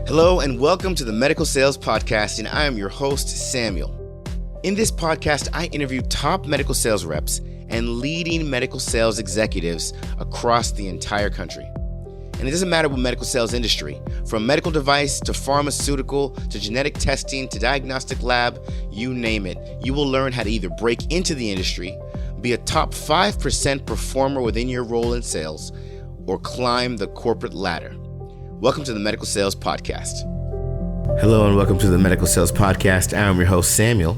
Hello and welcome to the Medical Sales Podcast, and I am your host, Samuel. In this podcast, I interview top medical sales reps and leading medical sales executives across the entire country. And it doesn't matter what medical sales industry, from medical device to pharmaceutical to genetic testing to diagnostic lab, you name it. You will learn how to either break into the industry, be a top 5% performer within your role in sales, or climb the corporate ladder. Welcome to the Medical Sales Podcast. Hello and welcome to the Medical Sales Podcast. I'm your host, Samuel.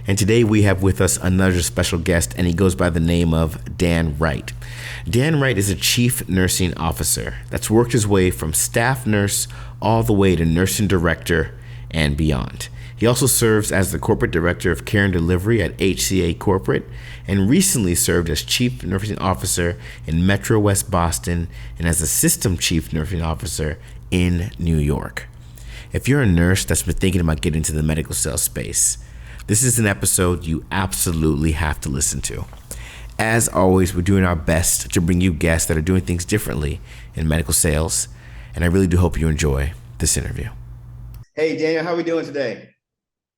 And today we have with us another special guest, and he goes by the name of Dan Wright. Dan Wright is a chief nursing officer that's worked his way from staff nurse all the way to nursing director and beyond. He also serves as the corporate director of care and delivery at HCA Corporate and recently served as chief nursing officer in Metro West Boston and as a system chief nursing officer in New York. If you're a nurse that's been thinking about getting into the medical sales space, this is an episode you absolutely have to listen to. As always, we're doing our best to bring you guests that are doing things differently in medical sales, and I really do hope you enjoy this interview. Hey, Daniel, how are we doing today?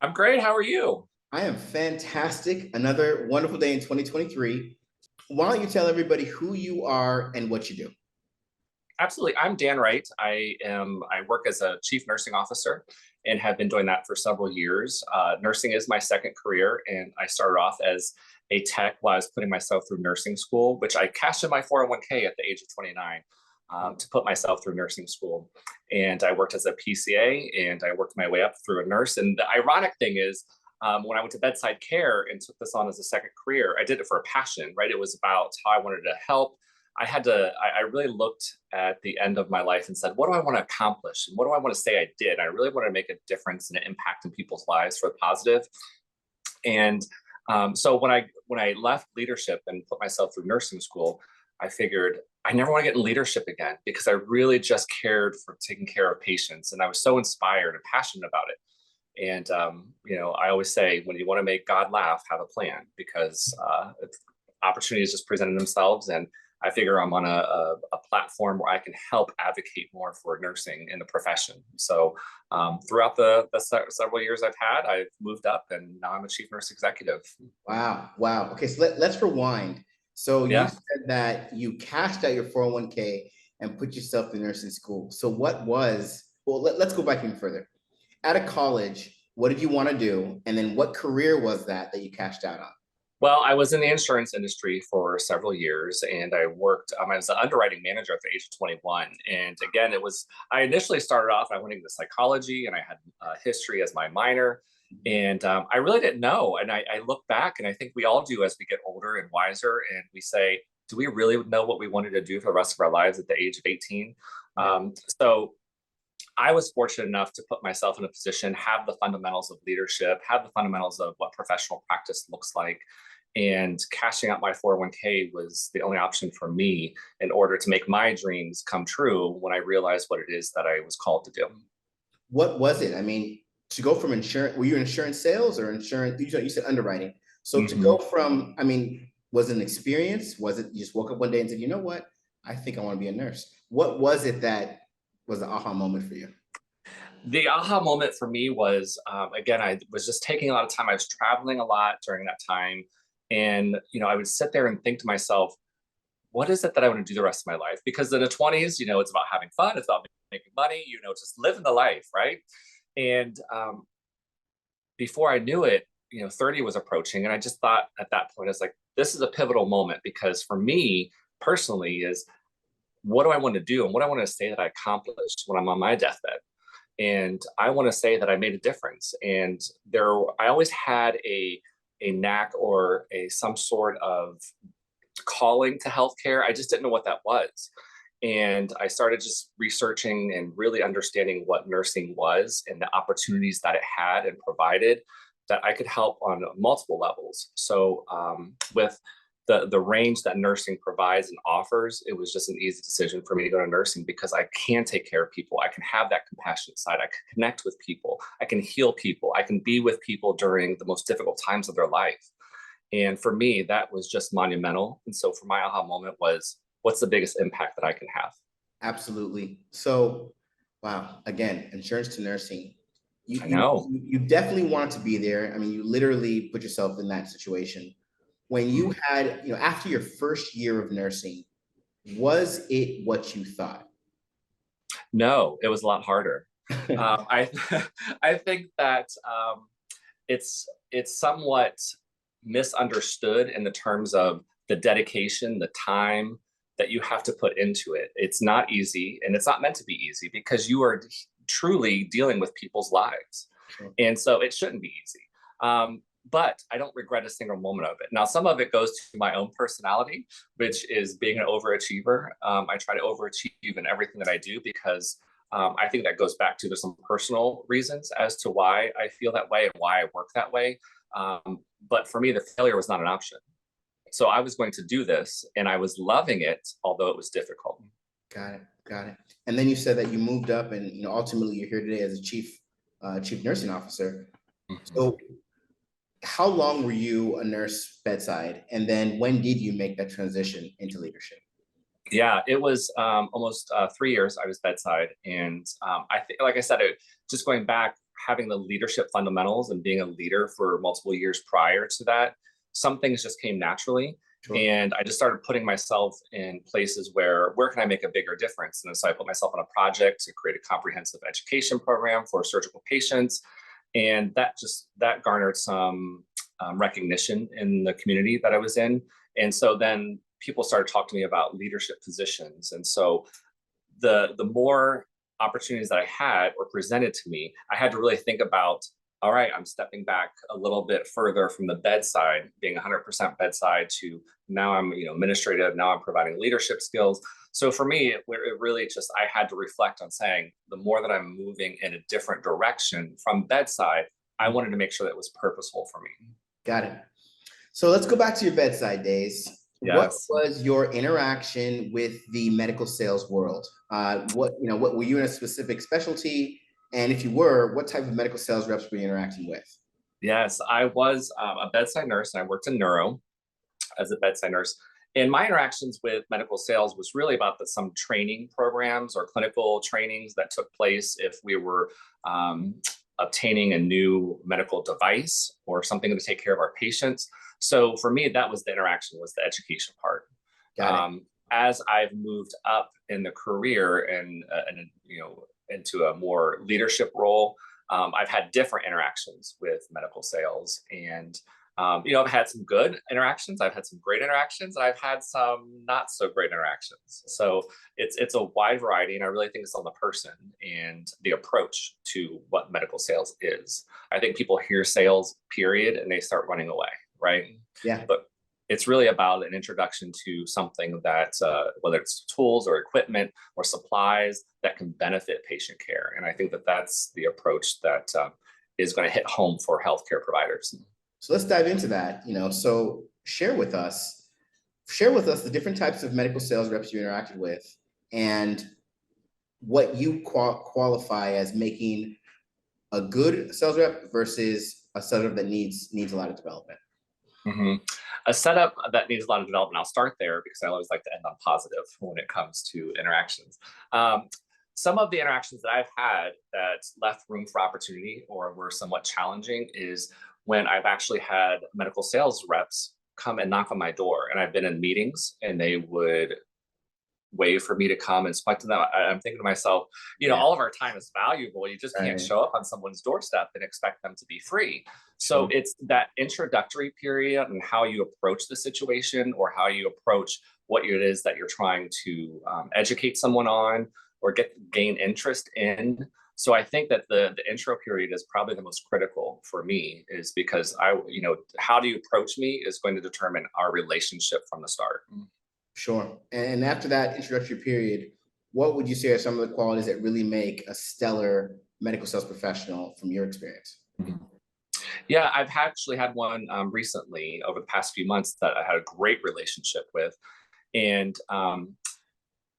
I'm great. How are you? I am fantastic. Another wonderful day in 2023. Why don't you tell everybody who you are and what you do? Absolutely. I'm Dan Wright. I work as a chief nursing officer and have been doing that for several years. Nursing is my second career, and I started off as a tech while I was putting myself through nursing school, which I cashed in my 401k at the age of 29 to put myself through nursing school. And I worked as a PCA, and I worked my way up through a nurse. And the ironic thing is, when I went to bedside care and took this on as a second career, I did it for a passion, right? It was about how I wanted to help. I really looked at the end of my life and said, what do I want to accomplish? And what do I want to say I did? I really want to make a difference and an impact in people's lives for the positive. And so when I left leadership and put myself through nursing school, I figured I never want to get in leadership again because I really just cared for taking care of patients. And I was so inspired and passionate about it. And, I always say, when you want to make God laugh, have a plan, because opportunities just presented themselves. And I figure I'm on a platform where I can help advocate more for nursing in the profession. So throughout the several years I've moved up, and now I'm a chief nurse executive. Wow. Okay, so let's rewind. So you said that you cashed out your 401k and put yourself through nursing school. So let's go back even further. Out of college, what did you want to do? And then what career was that you cashed out on? Well, I was in the insurance industry for several years, and I worked, I was an underwriting manager at the age of 21. And again, I initially started off, I went into psychology, and I had history as my minor. And I really didn't know. And I look back, and I think we all do as we get older and wiser, and we say, do we really know what we wanted to do for the rest of our lives at the age of 18? So I was fortunate enough to put myself in a position, have the fundamentals of leadership, have the fundamentals of what professional practice looks like. And cashing out my 401k was the only option for me in order to make my dreams come true when I realized what it is that I was called to do. What was it? I mean, to go from insurance, were you insurance sales or insurance? You said underwriting. So to go from, was it an experience? Was it you just woke up one day and said, you know what? I think I want to be a nurse. What was it that was the aha moment for you? The aha moment for me was, again, I was just taking a lot of time. I was traveling a lot during that time. And, I would sit there and think to myself, what is it that I want to do the rest of my life? Because in the 20s, it's about having fun. It's about making money, just living the life, right? And before I knew it, 30 was approaching. And I just thought at that point, it's like, this is a pivotal moment, because for me personally is, what do I want to do? And what I want to say that I accomplished when I'm on my deathbed. And I want to say that I made a difference. And I always had a knack or some sort of calling to healthcare. I just didn't know what that was. And I started just researching and really understanding what nursing was and the opportunities that it had and provided, that I could help on multiple levels. So with the range that nursing provides and offers, it was just an easy decision for me to go to nursing, because I can take care of people. I can have that compassionate side. I can connect with people. I can heal people. I can be with people during the most difficult times of their life. And for me, that was just monumental. And so for my aha moment was, what's the biggest impact that I can have? Absolutely. So Wow. Again, insurance to nursing. You, I you, know. you definitely want to be there. I mean, you literally put yourself in that situation. When you had, after your first year of nursing, was it what you thought? No, it was a lot harder. I I think that it's somewhat misunderstood in the terms of the dedication, the time that you have to put into it. It's not easy, and it's not meant to be easy because you are truly dealing with people's lives, Sure. and so it shouldn't be easy. But I don't regret a single moment of it. Now, some of it goes to my own personality, which is being an overachiever. I try to overachieve in everything that I do because I think that goes back to there's some personal reasons as to why I feel that way and why I work that way. But for me, the failure was not an option. So I was going to do this and I was loving it, although it was difficult. Got it. Got it. And then you said that you moved up, and ultimately you're here today as a chief nursing officer. Mhm. So, how long were you a nurse bedside, and then when did you make that transition into leadership? Yeah, it was almost 3 years I was bedside. And I think, like I said, just going back, having the leadership fundamentals and being a leader for multiple years prior to that, some things just came naturally. Sure. And I just started putting myself in places where can I make a bigger difference? And so I put myself on a project to create a comprehensive education program for surgical patients. And that garnered some recognition in the community that I was in. And so then people started talking to me about leadership positions. And so the more opportunities that I had or presented to me, I had to really think about, all right, I'm stepping back a little bit further from the bedside, being 100% bedside, to now I'm administrative, now I'm providing leadership skills. So for me, it really just, I had to reflect on saying, the more that I'm moving in a different direction from bedside, I wanted to make sure that it was purposeful for me. Got it. So let's go back to your bedside days. What Yes. was your interaction with the medical sales world? What were you in a specific specialty? And if you were, what type of medical sales reps were you interacting with? Yes, I was a bedside nurse and I worked in neuro as a bedside nurse. And my interactions with medical sales was really about some training programs or clinical trainings that took place if we were obtaining a new medical device or something to take care of our patients. So for me, that was the interaction, was the education part. Got it. As I've moved up in the career and into a more leadership role, I've had different interactions with medical sales. And I've had some good interactions, I've had some great interactions, and I've had some not so great interactions. So it's a wide variety, and I really think it's on the person and the approach to what medical sales is. I think people hear sales, period, and they start running away, right? Yeah. But it's really about an introduction to something that, whether it's tools or equipment or supplies that can benefit patient care. And I think that that's the approach that is going to hit home for healthcare providers. So let's dive into that. So share with us the different types of medical sales reps you interacted with, and what you qualify as making a good sales rep versus a sales rep that needs a lot of development. Mm-hmm. A setup that needs a lot of development. I'll start there because I always like to end on positive when it comes to interactions. Some of the interactions that I've had that left room for opportunity or were somewhat challenging is when I've actually had medical sales reps come and knock on my door, and I've been in meetings and they would wait for me to come and speak to them. I'm thinking to myself, Yeah. all of our time is valuable. You just can't Right. show up on someone's doorstep and expect them to be free. So Sure. it's that introductory period and how you approach the situation or how you approach what it is that you're trying to educate someone on or gain interest in. So I think that the intro period is probably the most critical for me, is because how do you approach me is going to determine our relationship from the start. Sure. And after that introductory period, what would you say are some of the qualities that really make a stellar medical sales professional from your experience? Mhm. Yeah, I've actually had one recently over the past few months that I had a great relationship with. And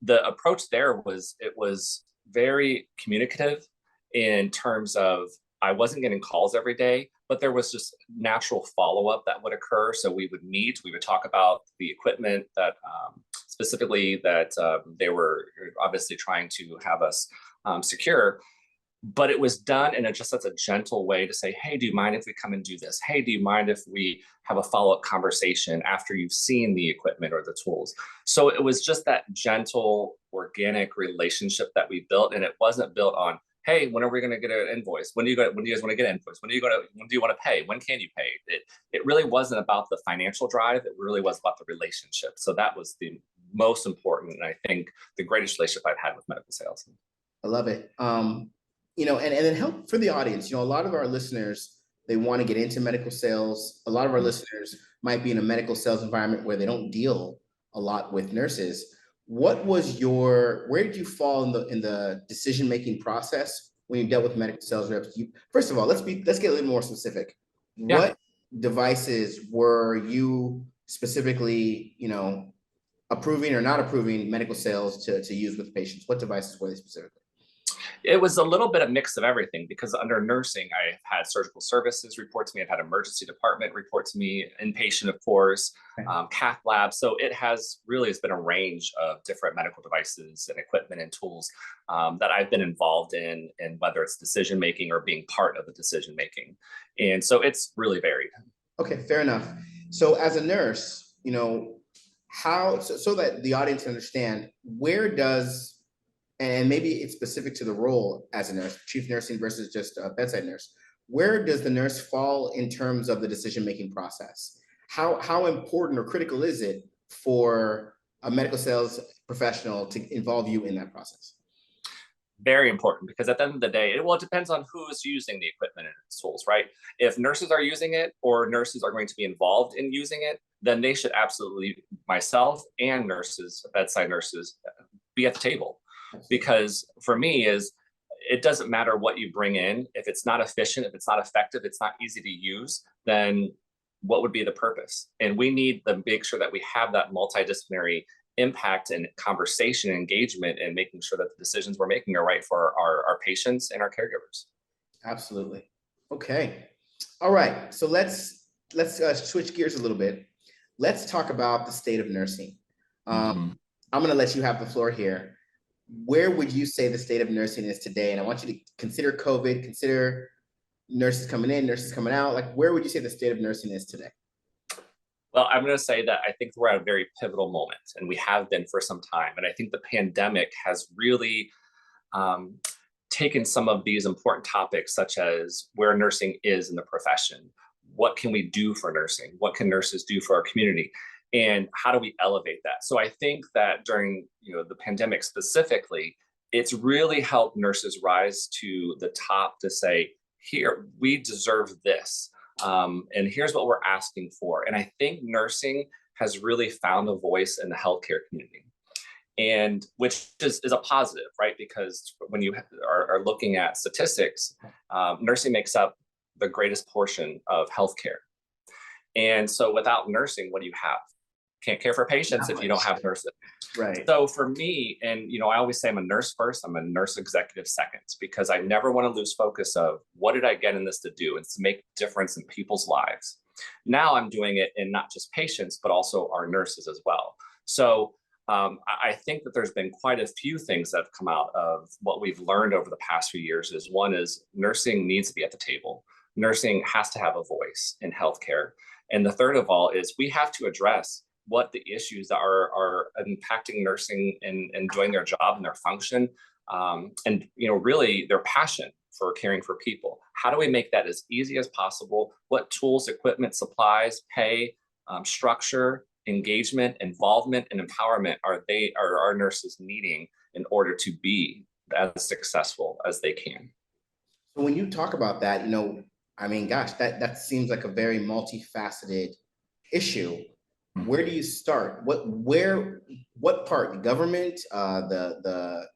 the approach there was very communicative in terms of I wasn't getting calls every day, but there was just natural follow-up that would occur. So we would talk about the equipment that specifically that they were obviously trying to have us secure. But it was done in just such a gentle way to say, hey, do you mind if we come and do this? Hey, do you mind if we have a follow-up conversation after you've seen the equipment or the tools? So it was just that gentle, organic relationship that we built. And it wasn't built on, hey, when are we going to get an invoice? When do you guys want to get an invoice? When do you want to pay? When can you pay? It really wasn't about the financial drive. It really was about the relationship. So that was the most important, and I think the greatest relationship I've had with medical sales. I love it. And then help for the audience. A lot of our listeners, they want to get into medical sales. A lot of our listeners might be in a medical sales environment where they don't deal a lot with nurses. Where did you fall in the decision-making process when you dealt with medical sales reps? First of all, let's get a little more specific. Yeah. What devices were you specifically, approving or not approving medical sales to use with patients? What devices were they specifically? It was a little bit of mix of everything, because under nursing, I've had surgical services report to me. I've had emergency department report to me, inpatient, of course, cath lab. So it's been a range of different medical devices and equipment and tools that I've been involved in, and whether it's decision-making or being part of the decision-making. And so it's really varied. Okay, fair enough. So as a nurse, so that the audience understand, and maybe it's specific to the role as a nurse, chief nursing versus just a bedside nurse, where does the nurse fall in terms of the decision-making process? How important or critical is it for a medical sales professional to involve you in that process? Very important, because at the end of the day, it depends on who's using the equipment and tools, right? If nurses are using it, or nurses are going to be involved in using it, then they should absolutely, myself and nurses, bedside nurses, be at the table. Because for me, it doesn't matter what you bring in. If it's not efficient, if it's not effective, it's not easy to use, then what would be the purpose? And we need to make sure that we have that multidisciplinary impact and conversation and engagement, and making sure that the decisions we're making are right for our patients and our caregivers. Absolutely. Okay. All right. So let's switch gears a little bit. Let's talk about the state of nursing. I'm going to let you have the floor here. Where would you say the state of nursing is today? And I want you to consider COVID, consider nurses coming in, nurses coming out. Like, where would you say the state of nursing is today? Well, I'm going to say that I think we're at a very pivotal moment, and we have been for some time. And I think the pandemic has really taken some of these important topics, such as where nursing is in the profession. What can we do for nursing? What can nurses do for our community? And how do we elevate that? So I think that during the pandemic specifically, it's really helped nurses rise to the top to say, here, we deserve this. And here's what we're asking for. And I think nursing has really found a voice in the healthcare community, and which is a positive, right? Because when you are looking at statistics, nursing makes up the greatest portion of healthcare. And so without nursing, what do you have? Can't care for patients if you don't have nurses. Right. So for me, and I always say I'm a nurse first, I'm a nurse executive second, because I never want to lose focus of what did I get in this to do, and to make a difference in people's lives. Now I'm doing it in not just patients, but also our nurses as well. So I think that there's been quite a few things that have come out of what we've learned over the past few years. One is nursing needs to be at the table. Nursing has to have a voice in healthcare. And the third of all is we have to address what the issues are impacting nursing and doing their job and their function, and really their passion for caring for people. How do we make that as easy as possible? What tools, equipment, supplies, pay, structure, engagement, involvement, and empowerment are our nurses needing in order to be as successful as they can? So when you talk about that, that seems like a very multifaceted issue. Where do you start? What part? The government, the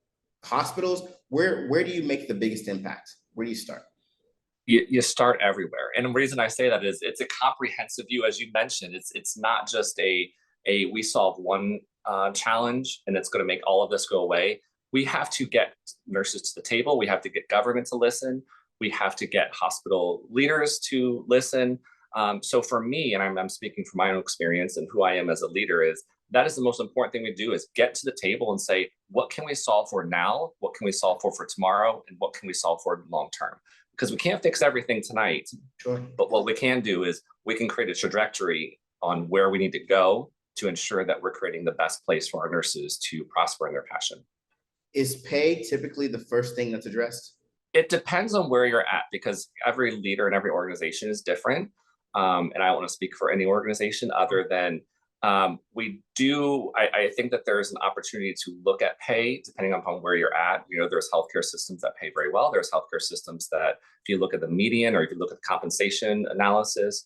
hospitals? Where do you make the biggest impact? Where do you start? You start everywhere. And the reason I say that is it's a comprehensive view, as you mentioned. It's not just a we solve one challenge and it's going to make all of this go away. We have to get nurses to the table. We have to get government to listen. We have to get hospital leaders to listen. So for me, and I'm speaking from my own experience and who I am as a leader, is that is the most important thing we do, is get to the table and say, what can we solve for now? What can we solve for tomorrow? And what can we solve for long term? Because we can't fix everything tonight. Sure. But what we can do is we can create a trajectory on where we need to go to ensure that we're creating the best place for our nurses to prosper in their passion. Is pay typically the first thing that's addressed? It depends on where you're at, because every leader and every organization is different. And I don't want to speak for any organization other than I think that there's an opportunity to look at pay depending upon where you're at. There's healthcare systems that pay very well. There's healthcare systems that, if you look at the median or if you look at the compensation analysis,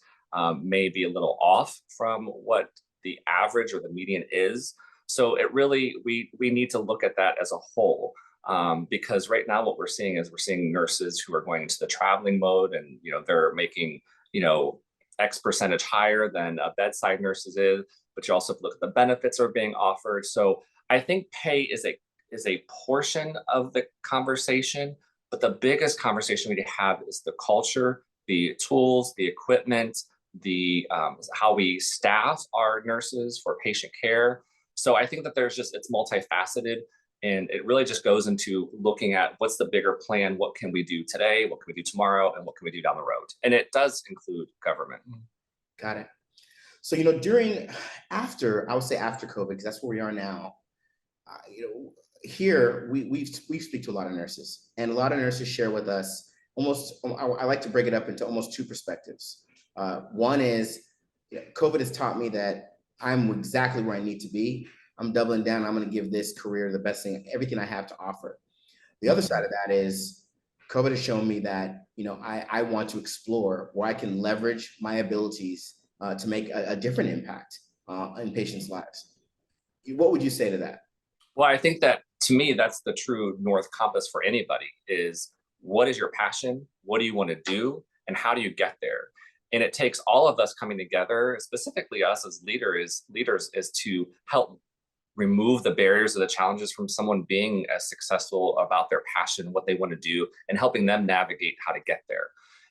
may be a little off from what the average or the median is. So it really, we need to look at that as a whole. Because right now what we're seeing is nurses who are going into the traveling mode, and they're making X percentage higher than a bedside nurses is, but you also have to look at the benefits that are being offered. So I think pay is a portion of the conversation, but the biggest conversation we need to have is the culture, the tools, the equipment, the how we staff our nurses for patient care. So I think that it's multifaceted. And it really just goes into looking at what's the bigger plan, what can we do today, what can we do tomorrow, and what can we do down the road. And it does include government. Got it. So, after COVID, because that's where we are now, here we speak to a lot of nurses, and a lot of nurses share with us I like to break it up into almost two perspectives. One is, COVID has taught me that I'm exactly where I need to be. I'm doubling down. I'm going to give this career the best thing, everything I have to offer. The other side of that is COVID has shown me that, I want to explore where I can leverage my abilities to make a different impact in patients' lives. What would you say to that? Well, I think that, to me, that's the true North Compass for anybody, is what is your passion? What do you want to do? And how do you get there? And it takes all of us coming together, specifically us as leaders, is to help remove the barriers or the challenges from someone being as successful about their passion, what they want to do, and helping them navigate how to get there.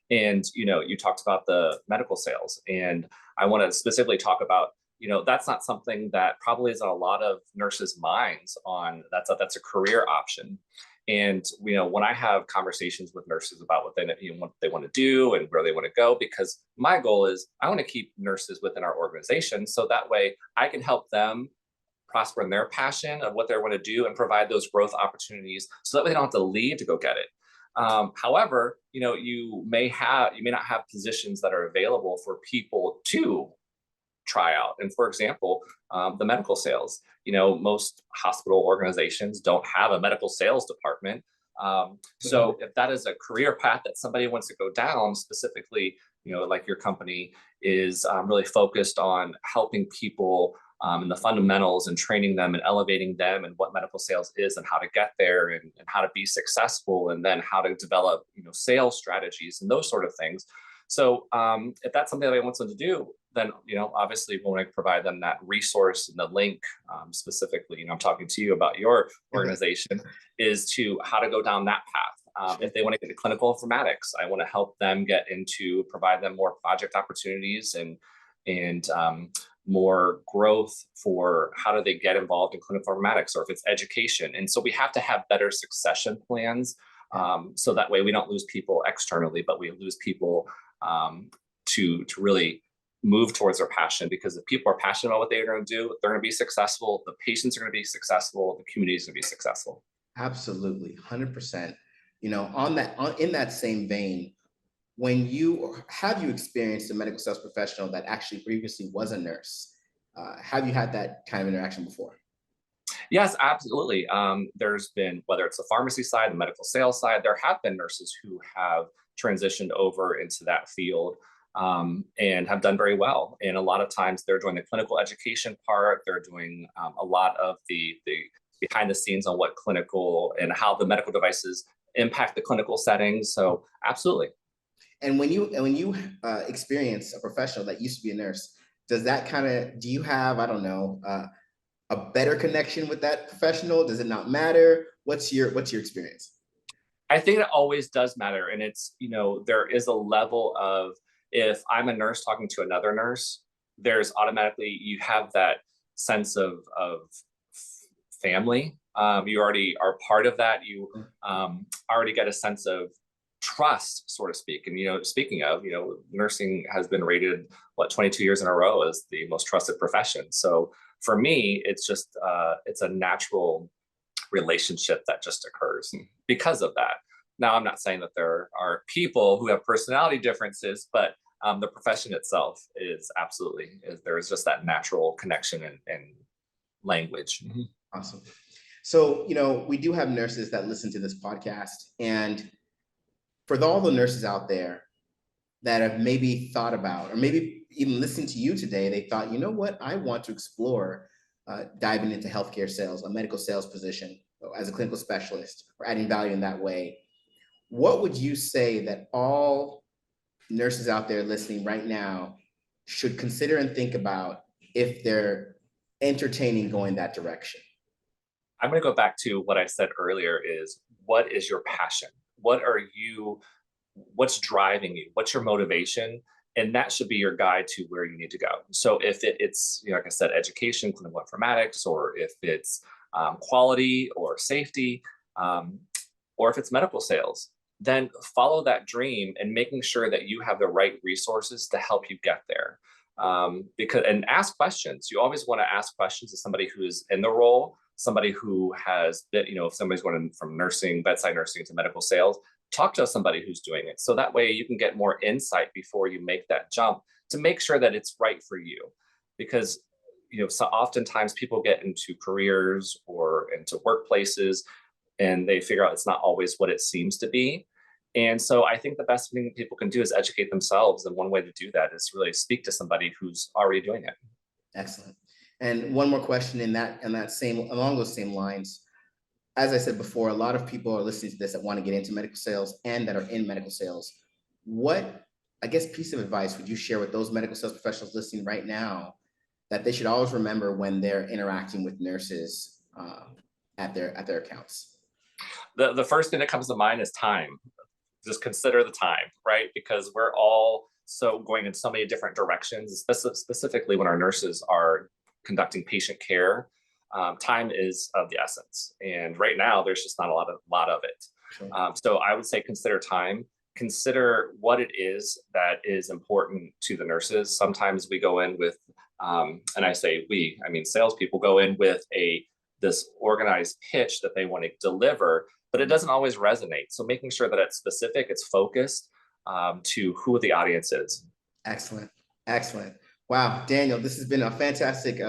And, you talked about the medical sales, and I want to specifically talk about, that's not something that probably is on a lot of nurses' minds on that's a career option. And, when I have conversations with nurses about what they want to do and where they want to go, because my goal is I want to keep nurses within our organization, so that way I can help them prosper in their passion of what they want to do and provide those growth opportunities, so that way they don't have to leave to go get it. However, you may not have positions that are available for people to try out. And for example, the medical sales, most hospital organizations don't have a medical sales department. So if that is a career path that somebody wants to go down, specifically, like your company is really focused on helping people and the fundamentals and training them and elevating them and what medical sales is and how to get there and how to be successful, and then how to develop, sales strategies and those sort of things. So if that's something that I want them to do, then, obviously we want to provide them that resource and the link specifically, I'm talking to you about your organization, is to how to go down that path. If they want to get into clinical informatics, I want to help them provide them more project opportunities and more growth for how do they get involved in clinical informatics, or if it's education. And so we have to have better succession plans, so that way we don't lose people externally, but we lose people to really move towards their passion. Because if people are passionate about what they're going to do, they're going to be successful. The patients are going to be successful. The community is going to be successful. Absolutely, 100%. In that same vein, have you experienced a medical sales professional that actually previously was a nurse? Have you had that kind of interaction before? Yes, absolutely. There's been, whether it's the pharmacy side, the medical sales side, there have been nurses who have transitioned over into that field and have done very well. And a lot of times they're doing the clinical education part. They're doing a lot of the behind the scenes on what clinical and how the medical devices impact the clinical settings. So absolutely. And when you experience a professional that used to be a nurse, do you have, I don't know, a better connection with that professional? Does it not matter? What's your experience? I think it always does matter. And it's, there is a level of, if I'm a nurse talking to another nurse, there's automatically, you have that sense of family. You already are part of that. You already get a sense of trust, so to speak. And, speaking of, nursing has been rated, 22 years in a row as the most trusted profession. So for me, it's just, it's a natural relationship that just occurs because of that. Now, I'm not saying that there are people who have personality differences, but the profession itself is absolutely, there is just that natural connection and language. Mm-hmm. Awesome. So, we do have nurses that listen to this podcast, and for all the nurses out there that have maybe thought about, or maybe even listening to you today, they thought, you know what, I want to explore diving into healthcare sales, a medical sales position as a clinical specialist, or adding value in that way. What would you say that all nurses out there listening right now should consider and think about if they're entertaining going that direction? I'm going to go back to what I said earlier is, what is your passion? What's driving you? What's your motivation? And that should be your guide to where you need to go. So if it's, like I said, education, clinical informatics, or if it's quality or safety, or if it's medical sales, then follow that dream and making sure that you have the right resources to help you get there. And ask questions. You always want to ask questions to somebody who's in the role, somebody who has been, if somebody's going from nursing, bedside nursing to medical sales, talk to somebody who's doing it. So that way you can get more insight before you make that jump to make sure that it's right for you. Because, so oftentimes people get into careers or into workplaces and they figure out it's not always what it seems to be. And so I think the best thing people can do is educate themselves. And one way to do that is really speak to somebody who's already doing it. Excellent. And one more question along those same lines. As I said before, a lot of people are listening to this that want to get into medical sales and that are in medical sales. What, piece of advice would you share with those medical sales professionals listening right now that they should always remember when they're interacting with nurses at their accounts? The first thing that comes to mind is time. Just consider the time, right? Because we're all going in so many different directions, specifically when our nurses are conducting patient care. Time is of the essence. And right now there's just not a lot of it. Sure. So I would say consider time, consider what it is that is important to the nurses. Sometimes we go in with, and I say salespeople go in with this organized pitch that they want to deliver, but it doesn't always resonate. So making sure that it's specific, it's focused to who the audience is. Excellent. Wow, Daniel, this has been a fantastic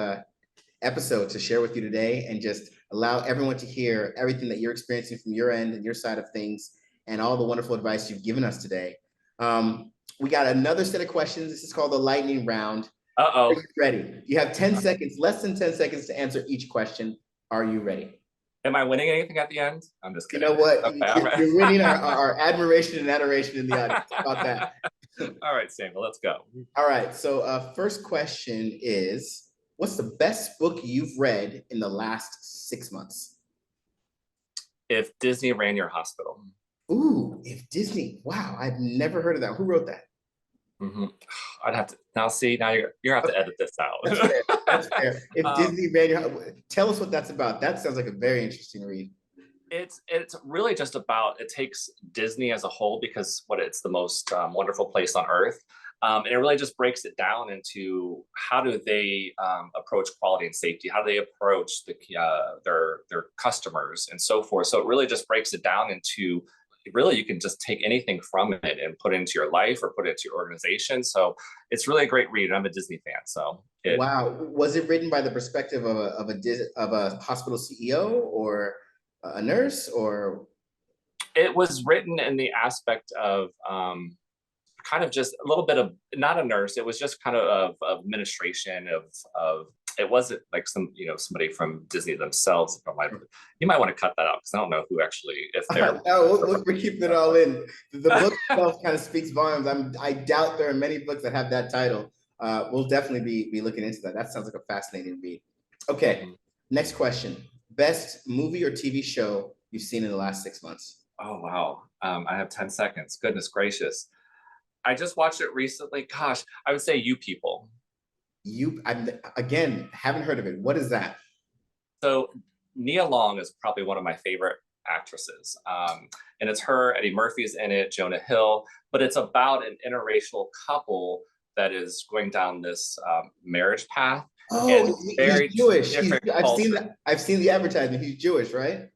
episode to share with you today, and just allow everyone to hear everything that you're experiencing from your end and your side of things, and all the wonderful advice you've given us today. We got another set of questions. This is called the lightning round. Uh-oh. Are you ready? You have 10 seconds, less than 10 seconds to answer each question. Are you ready? Am I winning anything at the end? I'm just kidding. You know what? Okay, you're winning our admiration and adoration in the audience. How about that? All right, Samuel, let's go. All right. So first question is, what's the best book you've read in the last 6 months? If Disney Ran Your Hospital. Ooh, If Disney. Wow, I've never heard of that. Who wrote that? Mm-hmm. I'd have to now you're gonna have to edit this out. That's fair. If Disney Ran Your, tell us what that's about. That sounds like a very interesting read. It's really just about, it takes Disney as a whole, because it's the most wonderful place on earth. And it really just breaks it down into how do they approach quality and safety, how do they approach their customers and so forth. So it really just breaks it down into, really you can just take anything from it and put it into your life or put it into your organization. So it's really a great read. I'm a Disney fan, so. Wow, was it written by the perspective of a hospital CEO or a nurse, or? It was written in the aspect of kind of just a little bit of, not a nurse, it was just kind of administration of it wasn't like somebody from Disney themselves. You might want to cut that out, because I don't know who actually, if they're. We're keeping it all in. The book itself kind of speaks volumes. I doubt there are many books that have that title. We'll definitely be looking into that. That sounds like a fascinating read. Okay, Next question. Best movie or TV show you've seen in the last 6 months? Oh, wow. I have 10 seconds. Goodness gracious. I just watched it recently. Gosh, I would say You People. Again, haven't heard of it. What is that? So Nia Long is probably one of my favorite actresses. And it's her, Eddie Murphy's in it, Jonah Hill, but it's about an interracial couple that is going down this marriage path. Oh, and very he's Jewish. different I've seen the advertisement. He's Jewish, right?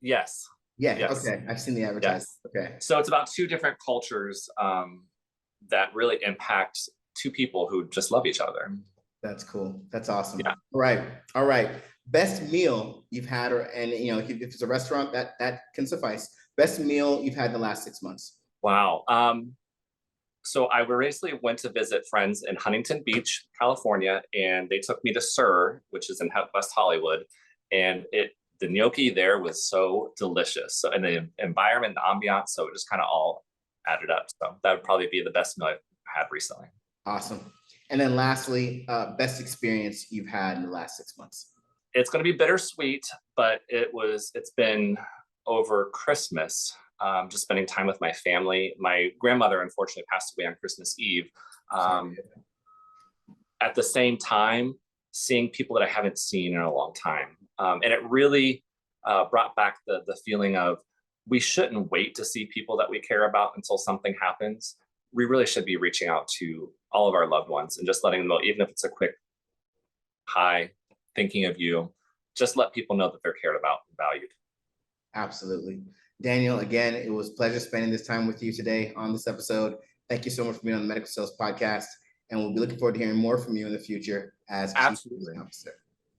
Yes. Yeah. Yes. Okay. I've seen the advertisement. Yes. Okay. So it's about two different cultures that really impact two people who just love each other. That's cool. That's awesome. Yeah. All right. All right. Best meal you've had, if it's a restaurant, that can suffice. Best meal you've had in the last 6 months. Wow. So I recently went to visit friends in Huntington Beach, California, and they took me to Sir, which is in West Hollywood, and the gnocchi there was so delicious. So, and the environment, the ambiance, so it just kind of all added up. So that would probably be the best meal I've had recently. Awesome. And then lastly, best experience you've had in the last 6 months. It's going to be bittersweet, but it's been over Christmas, just spending time with my family. My grandmother unfortunately passed away on Christmas Eve. At the same time, seeing people that I haven't seen in a long time. And it really brought back the feeling of we shouldn't wait to see people that we care about until something happens. We really should be reaching out to all of our loved ones and just letting them know, even if it's a quick hi, thinking of you, just let people know that they're cared about and valued. Absolutely. Daniel, again, it was a pleasure spending this time with you today on this episode. Thank you so much for being on the Medical Sales Podcast. And we'll be looking forward to hearing more from you in the future as Chief Marketing Officer.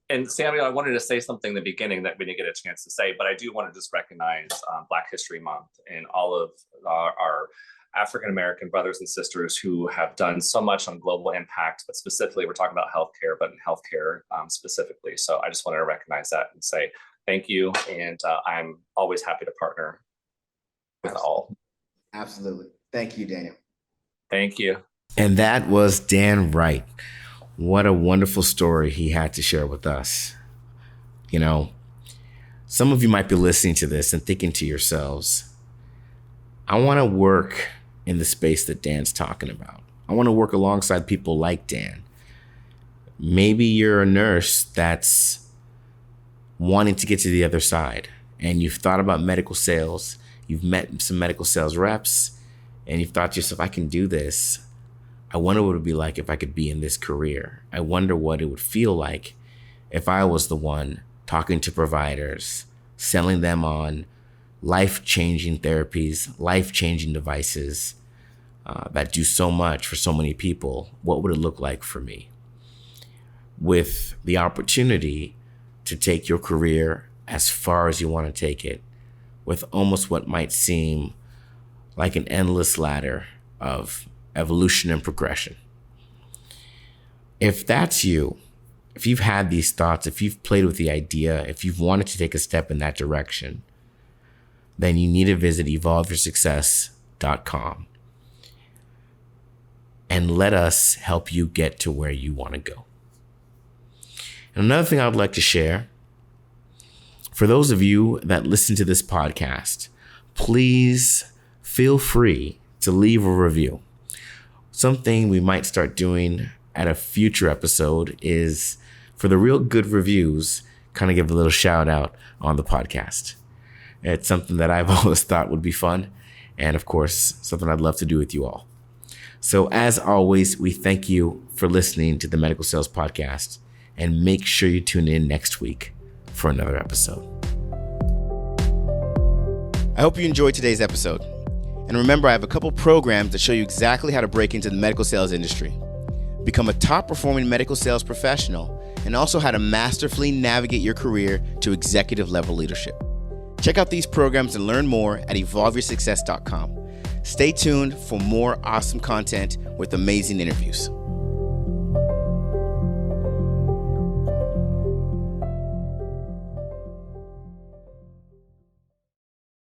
And Samuel, I wanted to say something in the beginning that we didn't get a chance to say, but I do want to just recognize Black History Month and all of our African-American brothers and sisters who have done so much on global impact, but specifically we're talking about healthcare, but in healthcare specifically. So I just wanted to recognize that and say thank you. And I'm always happy to partner with all. Absolutely. Thank you, Daniel. Thank you. And that was Dan Wright. What a wonderful story he had to share with us. You know, some of you might be listening to this and thinking to yourselves, I want to work in the space that Dan's talking about. I want to work alongside people like Dan. Maybe you're a nurse that's wanting to get to the other side and you've thought about medical sales. You've met some medical sales reps and you've thought to yourself, I can do this. I wonder what it would be like if I could be in this career. I wonder what it would feel like if I was the one talking to providers, selling them on life-changing therapies, life-changing devices that do so much for so many people. What would it look like for me? With the opportunity to take your career as far as you want to take it, with almost what might seem like an endless ladder of evolution and progression. If that's you, if you've had these thoughts, if you've played with the idea, if you've wanted to take a step in that direction, then you need to visit evolveyoursuccess.com and let us help you get to where you want to go. And another thing I would like to share, for those of you that listen to this podcast, please feel free to leave a review. Something we might start doing at a future episode is for the real good reviews, kind of give a little shout out on the podcast. It's something that I've always thought would be fun. And of course, something I'd love to do with you all. So as always, we thank you for listening to the Medical Sales Podcast and make sure you tune in next week for another episode. I hope you enjoyed today's episode. And remember, I have a couple programs that show you exactly how to break into the medical sales industry, become a top-performing medical sales professional, and also how to masterfully navigate your career to executive level leadership. Check out these programs and learn more at evolveyoursuccess.com. Stay tuned for more awesome content with amazing interviews.